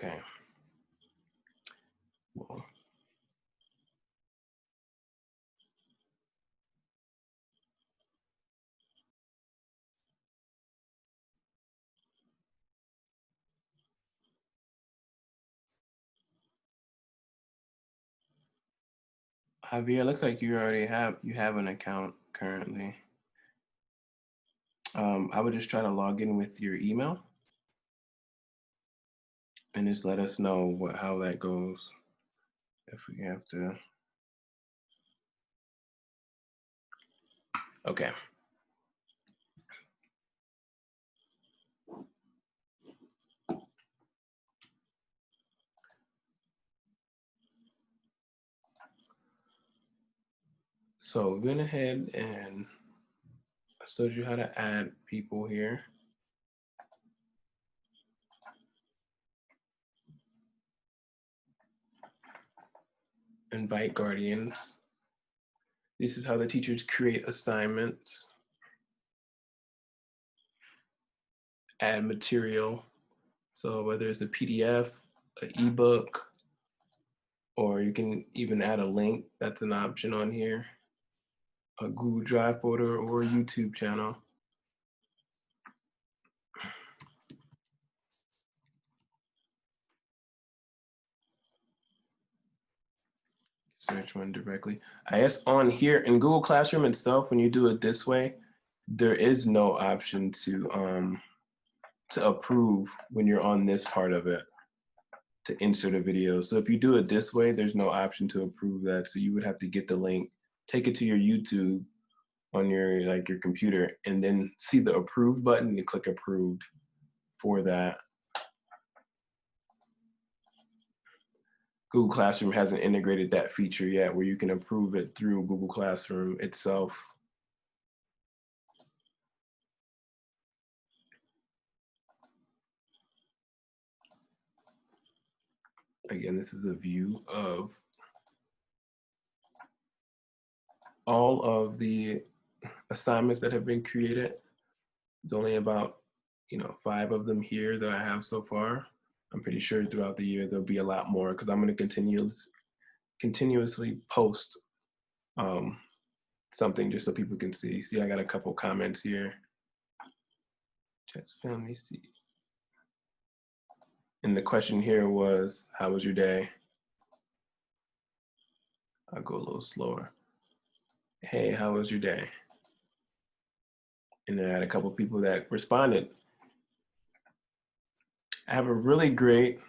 Okay. Well, Javier, looks like you already have an account currently. I would just try to log in with your email and just let us know how that goes. If we have to. Okay. So we went ahead and I showed you how to add people here. Invite guardians. This is how the teachers create assignments. Add material. So whether it's a PDF, an ebook, or you can even add a link, that's an option on here. A Google Drive folder or a YouTube channel. Search one directly. I guess on here in Google Classroom itself, when you do it this way, there is no option to approve when you're on this part of it to insert a video. So if you do it this way, there's no option to approve that. So you would have to get the link, take it to your YouTube on your your computer, and then see the approved button and click approved for that. Google Classroom hasn't integrated that feature yet where you can approve it through Google Classroom itself. Again, this is a view of all of the assignments that have been created. There's only about 5 of them here that I have so far. I'm pretty sure throughout the year there'll be a lot more because I'm going to continuously post something just so people can see. See, I got a couple comments here. Just family see. And the question here was, how was your day? I'll go a little slower. Hey, how was your day? And then I had a couple people that responded. I have a really great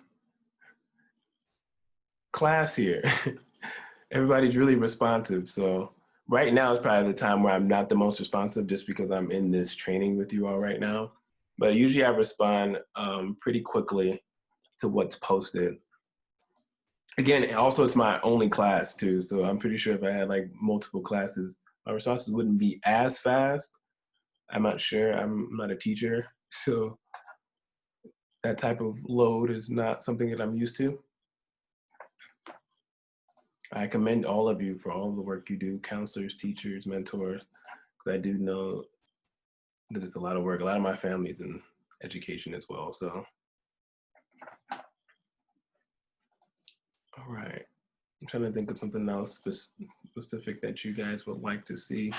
class here. Everybody's really responsive. So right now is probably the time where I'm not the most responsive just because I'm in this training with you all right now. But usually I respond pretty quickly to what's posted. Again, also it's my only class too. So I'm pretty sure if I had like multiple classes, my responses wouldn't be as fast. I'm not sure, I'm not a teacher. So that type of load is not something that I'm used to. I commend all of you for all the work you do, counselors, teachers, mentors, because I do know that it's a lot of work. A lot of my family's in education as well, so. All right, I'm trying to think of something else specific that you guys would like to see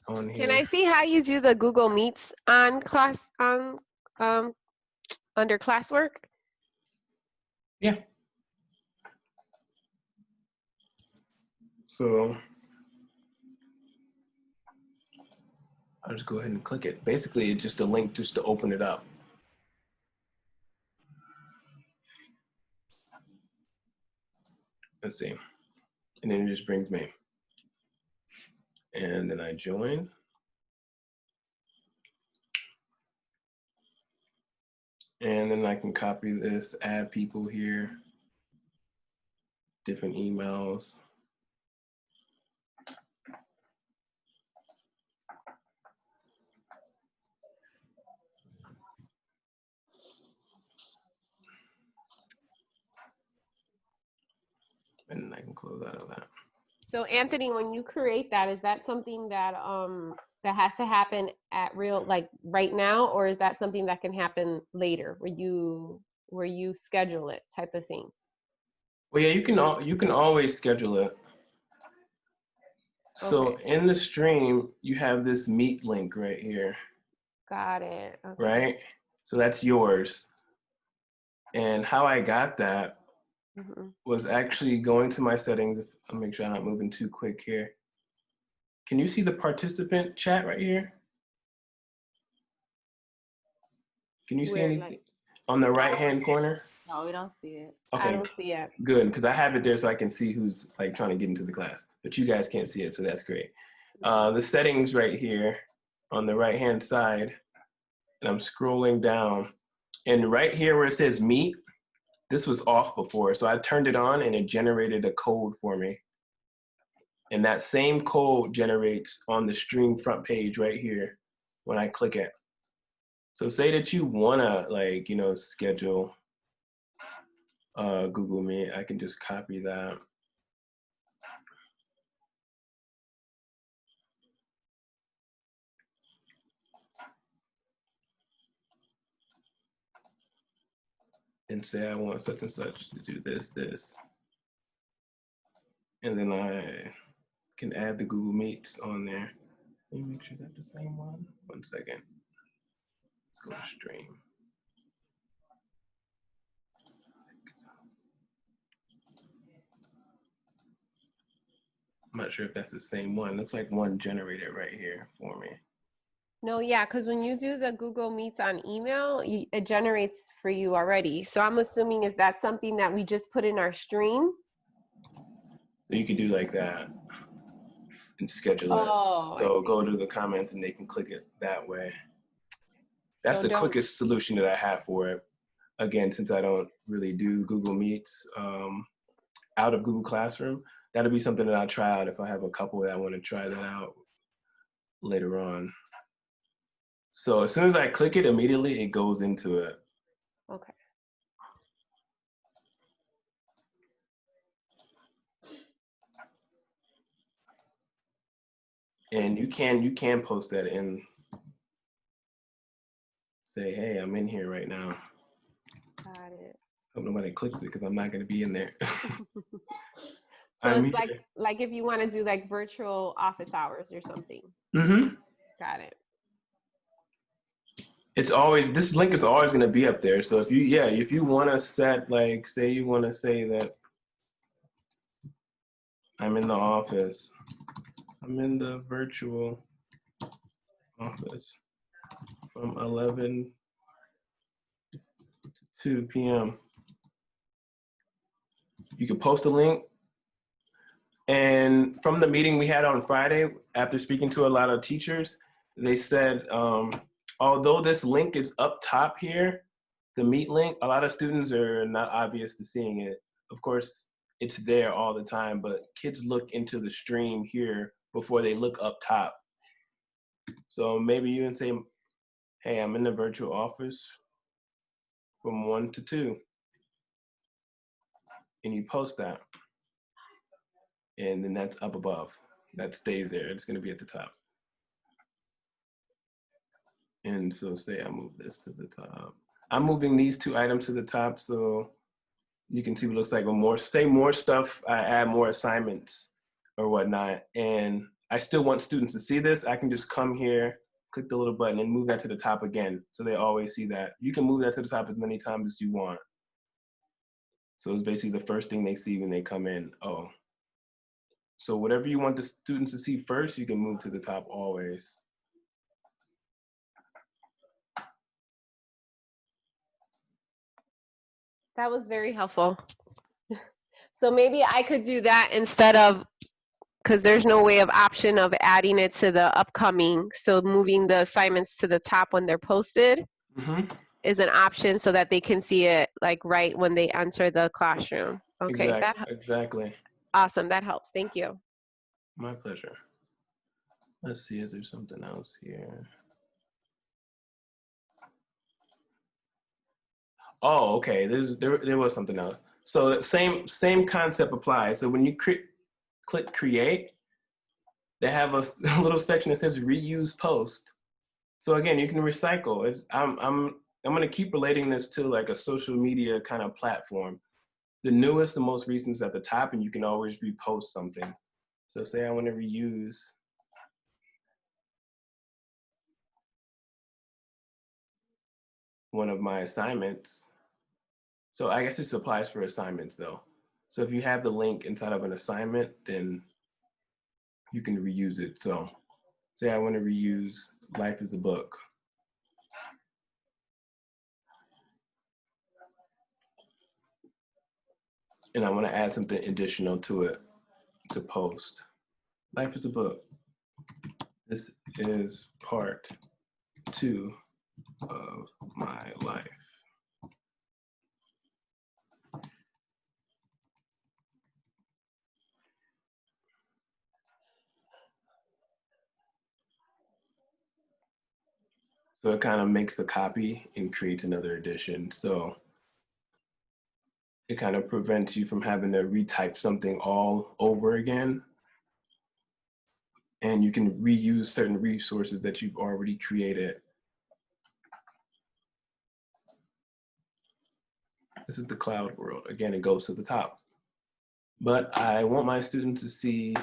on here. Can I see how you do the Google Meets on under classwork? Yeah. So I'll just go ahead and click it. Basically, it's just a link just to open it up. Let's see. And then it just brings me. And then I join. And then I can copy this, add people here, different emails. And then I can close out of that. So Anthony, when you create that, is that something that that has to happen at right now, or is that something that can happen later where you where you schedule it type of thing? Well, yeah, you can always schedule it. So Okay. in the stream, you have this meet link right here, Got it. Okay. right? So that's yours. And how I got that Mm-hmm. was actually going to my settings. I'll make sure I'm not moving too quick here. Can you see the participant chat right here? Can you see Where, anything like, on the No, right-hand corner? no, we don't see it. I Okay, don't see it. good, because I have it there so I can see who's like trying to get into the class, but you guys can't see it, so that's great. The settings right here on the right-hand side, and I'm scrolling down, and right here where it says meet, this was off before, so I turned it on and it generated a code for me. And that same code generates on the stream front page right here when I click it. So say that you wanna like, you know, schedule Google Meet, I can just copy that. And say I want such and such to do this. And then I can add the Google Meets on there. Let me make sure that's the same one. 1 second. Let's go to stream. I'm not sure if that's the same one. Looks like one generated right here for me. No, yeah, because when you do the Google Meets on email, it generates for you already. So I'm assuming is that something that we just put in our stream? So you could do like that and schedule it. Oh, So I see. go to the comments and they can click it that way. That's So the don't. quickest solution that I have for it. Again, since I don't really do Google Meets out of Google Classroom, that'll be something that I'll try out if I have a couple that I want to try that out later on. So as soon as I click it, immediately it goes into it. Okay. And you can post that in, say, hey, I'm in here right now. Got it. Hope nobody clicks it because I'm not going to be in there. So I'm it's here. like if you want to do like virtual office hours or something. Mm-hmm. Got it. It's always, this link is always going to be up there. So if you want to set, like, say you want to say that I'm in the office, I'm in the virtual office from 11 to 2 p.m. You can post a link. And from the meeting we had on Friday, after speaking to a lot of teachers, they said, although this link is up top here, the Meet link, a lot of students are not obvious to seeing it. Of course, it's there all the time, but kids look into the stream here before they look up top. So maybe you can say, hey, I'm in the virtual office from 1 to 2. And you post that. And then that's up above. That stays there. It's going to be at the top. And so say I move this to the top. I'm moving these 2 items to the top so you can see what it looks like. With more stuff, I add more assignments or whatnot. And I still want students to see this. I can just come here, click the little button and move that to the top again. So they always see that. You can move that to the top as many times as you want. So it's basically the first thing they see when they come in. Oh, so whatever you want the students to see first, you can move to the top always. That was very helpful. So maybe I could do that instead of, because there's no way of option of adding it to the upcoming. So moving the assignments to the top when they're posted is an option so that they can see it like right when they enter the classroom. Okay, Exactly. Awesome. That helps. Thank you. My pleasure. Let's see, is there something else here? Oh, okay. There was something else. So same concept applies. So when you click create, they have a little section that says reuse post. So again, you can recycle. I'm gonna keep relating this to like a social media kind of platform. The newest, the most recent is at the top, and you can always repost something. So say I want to reuse one of my assignments. So I guess this applies for assignments though. So if you have the link inside of an assignment, then you can reuse it. So say I want to reuse Life is a Book. And I want to add something additional to it to post. Life is a book. This is part 2 of my life. So it kind of makes a copy and creates another edition. So it kind of prevents you from having to retype something all over again. And you can reuse certain resources that you've already created. This is the cloud world. Again, it goes to the top. But I want my students to see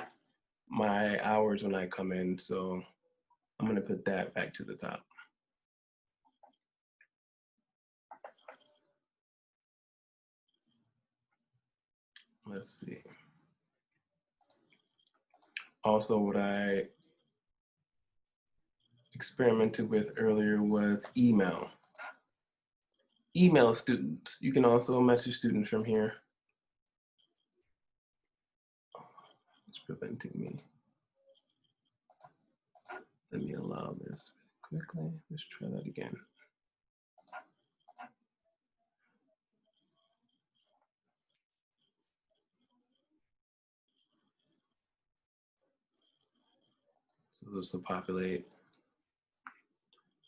my hours when I come in. So I'm going to put that back to the top. Let's see. Also, what I experimented with earlier was email. Email students. You can also message students from here. It's preventing me. Let me allow this quickly. Let's try that again. So this will populate.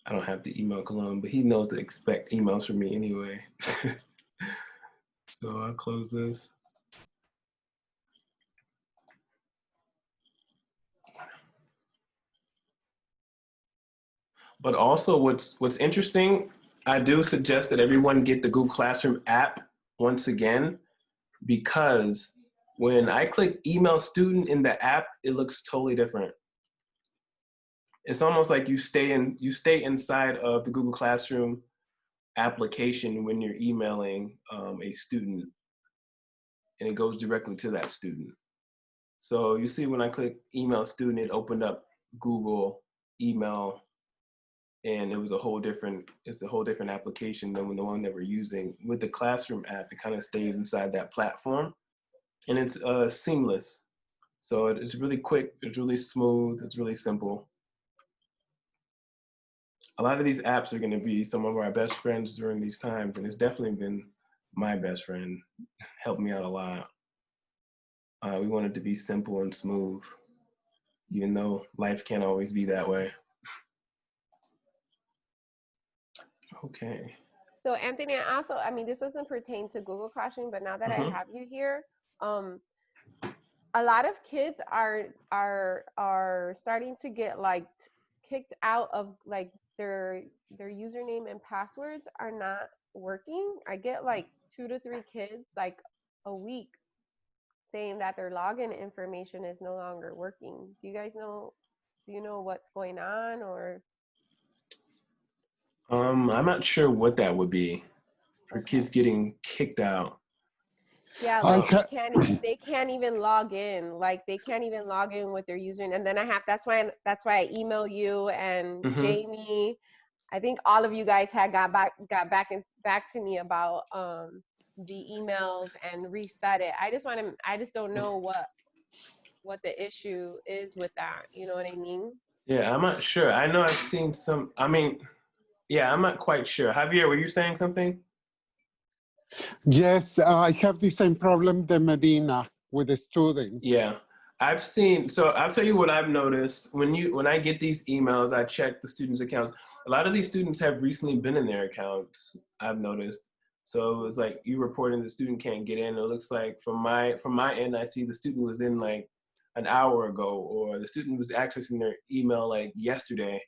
I don't have to email Cologne, but he knows to expect emails from me anyway. So I'll close this. But also what's interesting, I do suggest that everyone get the Google Classroom app once again, because when I click email student in the app, it looks totally different. It's almost like you stay inside of the Google Classroom application when you're emailing a student, and it goes directly to that student. So you see when I click email student, it opened up Google email, and it's a whole different application than the one that we're using. With the Classroom app, it kind of stays inside that platform, and it's seamless. So it's really quick, it's really smooth, it's really simple. A lot of these apps are going to be some of our best friends during these times, and it's definitely been my best friend. Helped me out a lot. We want it to be simple and smooth, even though life can't always be that way. Okay. So Anthony, I mean, this doesn't pertain to Google Classroom, but now that I have you here, a lot of kids are starting to get like kicked out of like their username and passwords are not working. I get like 2 to 3 kids like a week saying that their login information is no longer working. Do you guys know? Do you know what's going on, or? I'm not sure what that would be for kids getting kicked out. Yeah, like they can't even log in. Like they can't even log in with their username. And then that's why I email you and Jamie. I think all of you guys had got back to me about the emails and reset it. I just don't know what the issue is with that. You know what I mean? Yeah, I'm not sure. I know I've seen some, yeah, I'm not quite sure. Javier, were you saying something? Yes, I have the same problem, the Medina, with the students. Yeah, so I'll tell you what I've noticed. When I get these emails, I check the students' accounts. A lot of these students have recently been in their accounts, I've noticed. So it was like you reporting the student can't get in. It looks like from my end, I see the student was in like an hour ago, or the student was accessing their email like yesterday.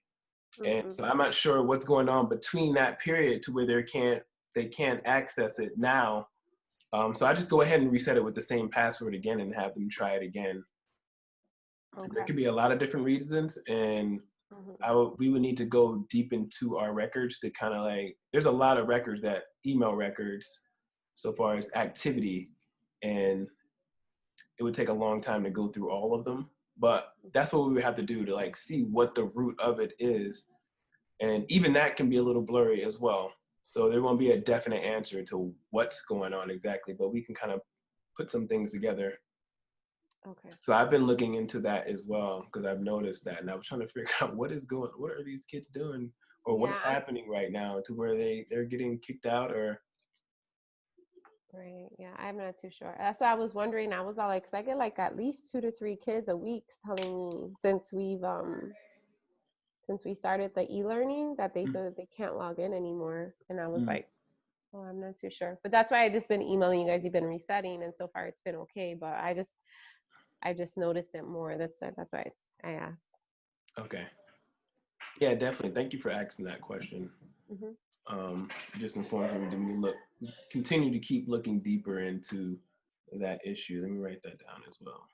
And so I'm not sure what's going on between that period to where they can't access it now. So I just go ahead and reset it with the same password again and have them try it again. Okay. There could be a lot of different reasons, and we would need to go deep into our records to kind of like, there's a lot of records, that email records, so far as activity, and it would take a long time to go through all of them. But that's what we would have to do to like see what the root of it is. And even that can be a little blurry as well. So there won't be a definite answer to what's going on exactly, but we can kind of put some things together. Okay. So I've been looking into that as well, because I've noticed that, and I was trying to figure out what are these kids doing, or what's happening right now to where they're getting kicked out, or. Right. Yeah, I'm not too sure. That's why I was wondering. I was all like, 'cause I get like at least 2 to 3 kids a week telling me since we started the e-learning that they said that they can't log in anymore, and I was like, oh, I'm not too sure. But that's why I just been emailing you guys. You've been resetting, and so far it's been okay. But I just noticed it more. That's why I asked. Okay. Yeah, definitely. Thank you for asking that question. Just informed me to continue to keep looking deeper into that issue. Let me write that down as well.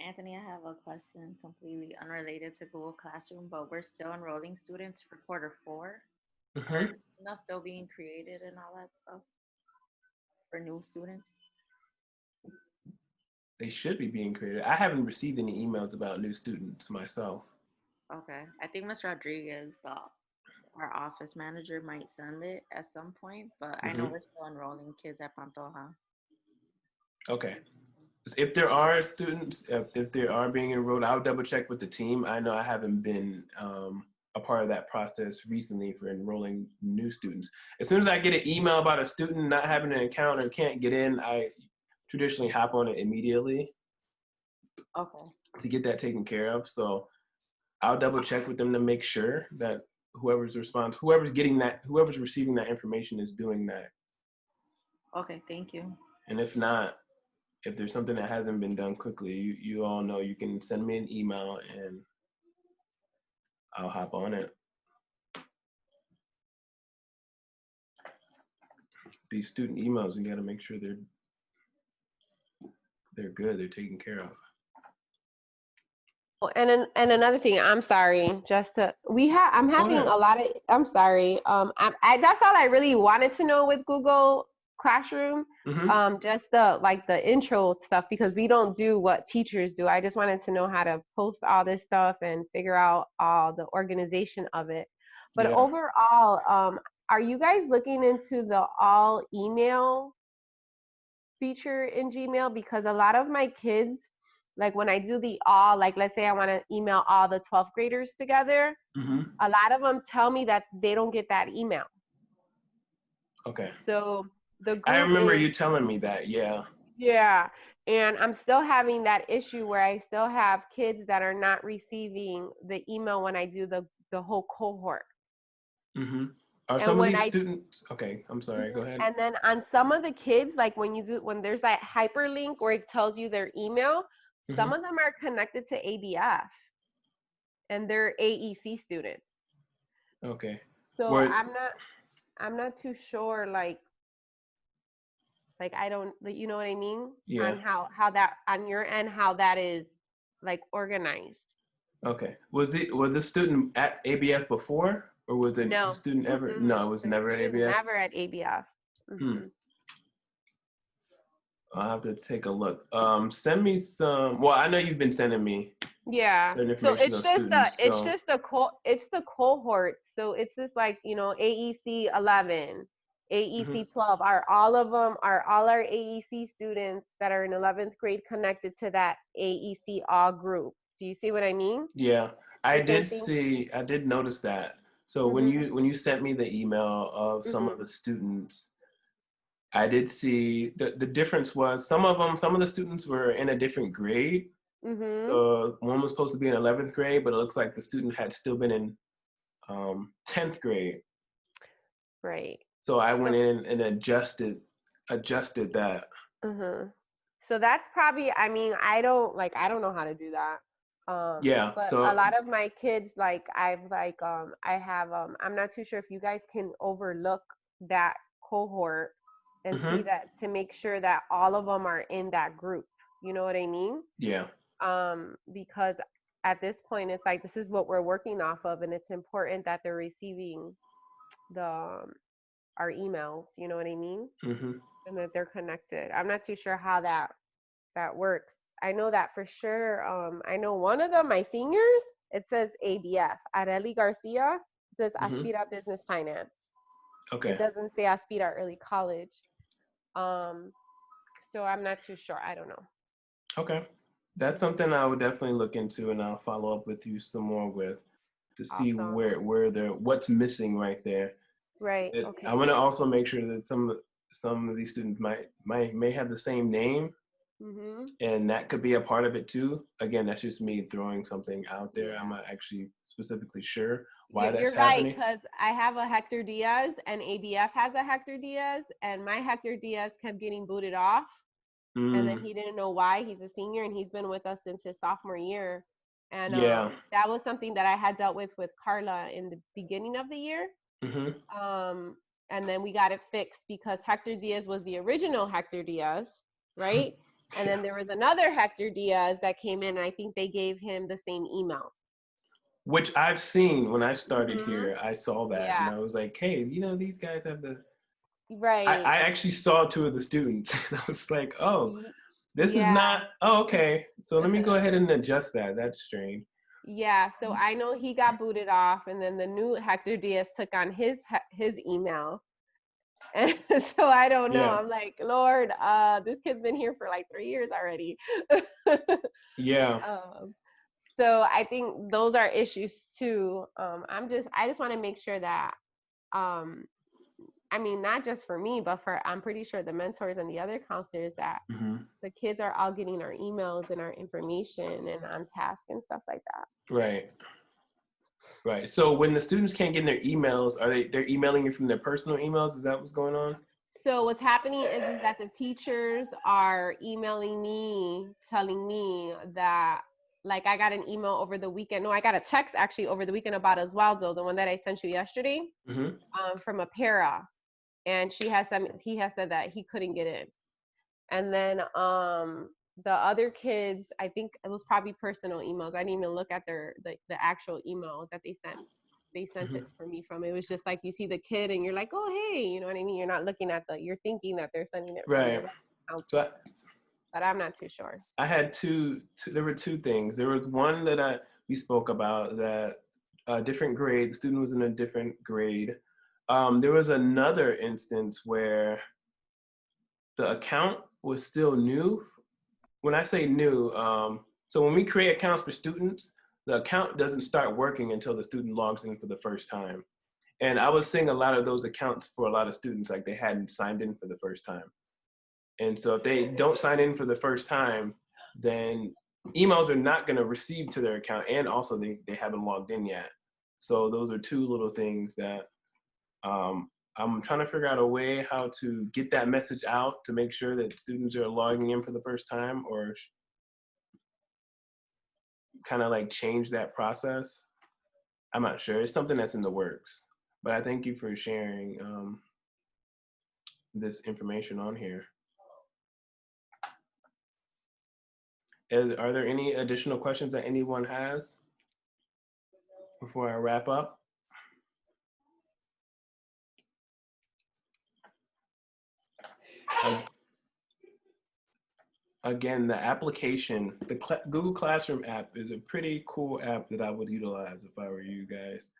Anthony, I have a question completely unrelated to Google Classroom, but we're still enrolling students for quarter 4. Are emails still being created and all that stuff for new students? They should be being created. I haven't received any emails about new students myself. Okay. I think Ms. Rodriguez, our office manager, might send it at some point, but I know we're still enrolling kids at Pantoja. Okay. If there are students, if they are being enrolled, I'll double check with the team. I know I haven't been a part of that process recently for enrolling new students. As soon as I get an email about a student not having an account or can't get in, I traditionally hop on it immediately. Okay. To get that taken care of. So I'll double check with them to make sure that whoever's receiving that information is doing that. Okay, thank you. And if not, if there's something that hasn't been done quickly, you all know you can send me an email and I'll hop on it. These student emails, we got to make sure they're good, they're taken care of. And another thing, I'm sorry, I'm having a lot of, I'm sorry. That's all I really wanted to know with Google Classroom. Just the intro stuff, because we don't do what teachers do. I just wanted to know how to post all this stuff and figure out all the organization of it. But overall, are you guys looking into the all email feature in Gmail? Because a lot of my kids, like when I do the all, like let's say I want to email all the 12th graders together, a lot of them tell me that they don't get that email. Okay. So the group I remember you telling me that, yeah. Yeah, and I'm still having that issue where I still have kids that are not receiving the email when I do the whole cohort. Are some of these students, okay, I'm sorry, go ahead. And then on some of the kids, like when there's that hyperlink where it tells you their email, some of them are connected to ABF and they're AEC students. Okay. So I'm not too sure, like I don't, you know what I mean? Yeah. On how that, on your end, how that is like organized. Okay. Was the student at ABF before, or was the student ever? No, it was never at ABF. Never at ABF. I'll have to take a look. Send me some. Well, I know you've been sending me. Yeah. Certain information So of students. it's the cohort. So it's just like, AEC 11, AEC 12. Are all our AEC students that are in 11th grade connected to that AEC all group? Do you see what I mean? Yeah, I did notice that. So when you sent me the email of some of the students, I did see the difference was some of the students were in a different grade. So one was supposed to be in 11th grade, but it looks like the student had still been in 10th grade. Right. So I went in and adjusted that. So that's probably, I mean, I don't know how to do that. Yeah. But So a lot of my kids, like I have, I'm not too sure if you guys can overlook that cohort and see mhm. that to make sure that all of them are in that group. You know what I mean? Yeah. Because at this point, it's like this is what we're working off of, and it's important that they're receiving the our emails. You know what I mean? Mhm. And that they're connected. I'm not too sure how that works. I know that for sure. I know one of them, my seniors, it says ABF. Areli Garcia, it says Mhm. Aspira Business Finance. It Okay. doesn't say Aspira Early College. So I'm not too sure. I don't know. Okay. That's something I would definitely look into, and I'll follow up with you some more with to see Awesome. where they're what's missing right there. Right. Okay. I want to also make sure that some of these students may have the same name, Mhm. and that could be a part of it too. Again, that's just me throwing something out there. I'm Yeah. not actually specifically sure why You're that's right, happening. because I have a Hector Diaz and ABF has a Hector Diaz, and my Hector Diaz kept getting booted off. And then Mm, he didn't know why. He's a senior and he's been with us since his sophomore year. And yeah. that was something that I had dealt with Carla in the beginning of the year. Hmm. And then we got it fixed because Hector Diaz was the original Hector Diaz, right? And Yeah. then there was another Hector Diaz that came in, and I think they gave him the same email. Which I've seen when I started Mm-hmm. here. I saw that, and Yeah, I was like, hey, these guys have the. right. I actually saw two of the students. And I was like, oh, this is Yeah. not. Oh, okay. So let me go ahead and adjust that. That's strange. Yeah, so I know he got booted off, and then the new Hector Diaz took on his email. And so I don't know. Yeah. I'm like, Lord, this kid's been here for like 3 years already. Yeah. um, so I think those are issues too. I just want to make sure that, um, I mean, not just for me, but I'm pretty sure the mentors and the other counselors that Hmm. the kids are all getting our emails and our information and on task and stuff like that. Right. Right. So when the students can't get in their emails, they're emailing you from their personal emails? Is that what's going on? So what's happening is that the teachers are emailing me, telling me that, like, I got an email over the weekend. No, I got a text actually over the weekend about Oswaldo, the one that I sent you yesterday, Hmm. from a para, and he has said that he couldn't get in. And then the other kids, I think it was probably personal emails. I didn't even look at the actual email that they sent. They sent Hmm. it for me from. It was just like you see the kid and you're like, oh hey, you know what I mean? You're not looking at you're thinking that they're sending it from their Right. So counselor, but I'm not too sure. I had there were two things. There was one that we spoke about that different grade, the student was in a different grade. There was another instance where the account was still new. When I say new, so when we create accounts for students, the account doesn't start working until the student logs in for the first time. And I was seeing a lot of those accounts for a lot of students, like they hadn't signed in for the first time. And so if they don't sign in for the first time, then emails are not going to receive to their account. And also they haven't logged in yet. So those are two little things that I'm trying to figure out a way how to get that message out to make sure that students are logging in for the first time, or kind of like change that process. I'm not sure. It's something that's in the works. But I thank you for sharing this information on here. Are there any additional questions that anyone has before I wrap up? Again, the application, the Google Classroom app is a pretty cool app that I would utilize if I were you guys.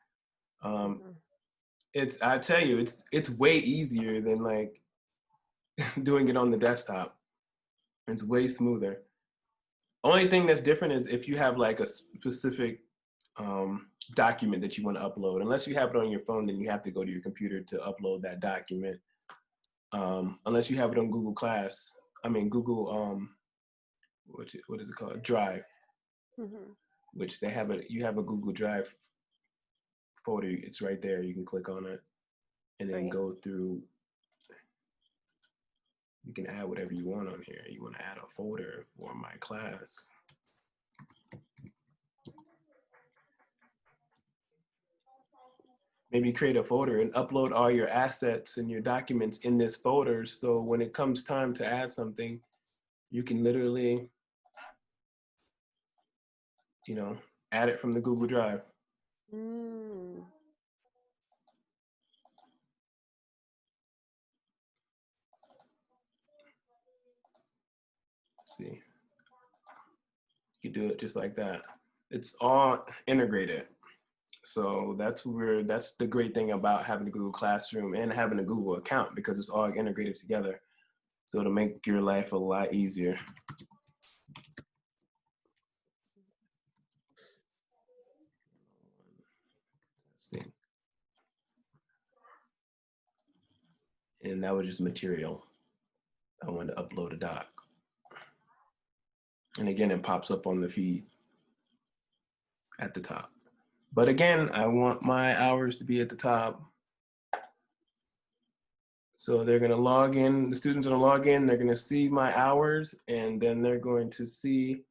I tell you, it's way easier than like doing it on the desktop. It's way smoother. Only thing that's different is if you have like a specific document that you want to upload. Unless you have it on your phone, then you have to go to your computer to upload that document. Unless you have it on Google Google, what is it called? Drive, which you have a Google Drive folder. It's right there. You can click on it and then Right. go through. You can add whatever you want on here. You want to add a folder for my class. maybe create a folder and upload all your assets and your documents in this folder. So when it comes time to add something, you can literally, you know, add it from the Google Drive. Mm. See, you do it just like that. It's all integrated. So that's the great thing about having the Google Classroom and having a Google account, because it's all integrated together. So to make your life a lot easier. And that was just material. I wanted to upload a doc. And again, it pops up on the feed at the top. But again, I want my hours to be at the top. So they're gonna log in, the students are gonna log in, they're gonna see my hours, and then they're going to see,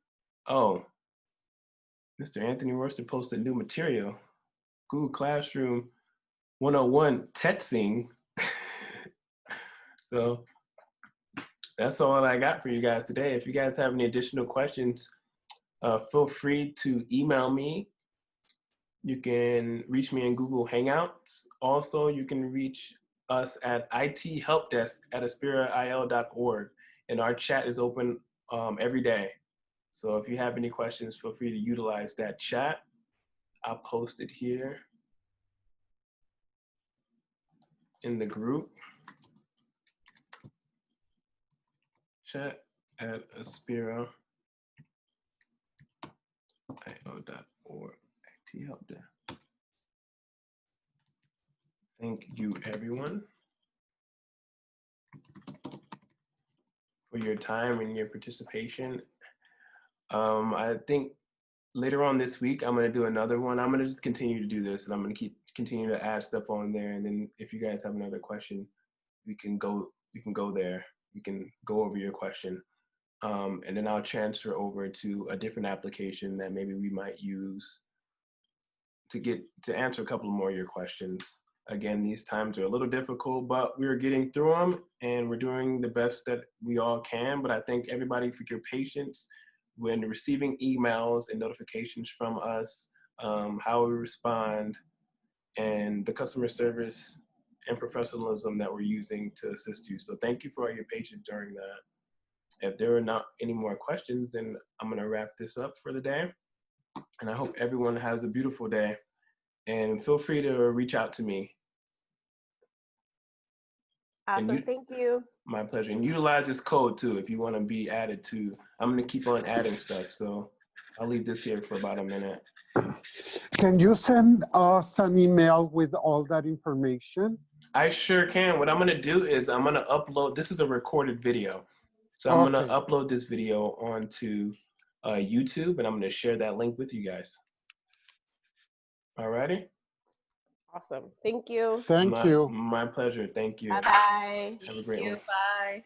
oh, Mr. Anthony Royster posted new material. Google Classroom 101 Tetsing. So that's all I got for you guys today. If you guys have any additional questions, feel free to email me. You can reach me in Google Hangouts. Also, you can reach us at ithelpdesk@aspirail.org. And our chat is open every day. So if you have any questions, feel free to utilize that chat. I'll post it here in the group chat at aspiraio.org. Thank you, everyone, for your time and your participation. I think later on this week, I'm going to do another one. I'm going to just continue to do this, and I'm going to continue to add stuff on there. And then if you guys have another question, we can go there. We can go over your question. And then I'll transfer over to a different application that maybe we might use to answer a couple more of your questions. Again, these times are a little difficult, but we're getting through them, and we're doing the best that we all can. But I thank everybody for your patience when receiving emails and notifications from us, how we respond, and the customer service and professionalism that we're using to assist you. So thank you for your patience during that. If there are not any more questions, then I'm going to wrap this up for the day. And I hope everyone has a beautiful day. And feel free to reach out to me. Awesome, thank you. My pleasure. And utilize this code too if you want to be added to. I'm going to keep on adding stuff. So I'll leave this here for about a minute. Can you send us an email with all that information? I sure can. What I'm going to do is I'm going to upload, this is a recorded video. So I'm going to upload this video onto YouTube, and I'm going to share that link with you guys. All righty? Awesome. Thank you. Thank you. My pleasure. Thank you. Bye-bye. Have a great one. Bye.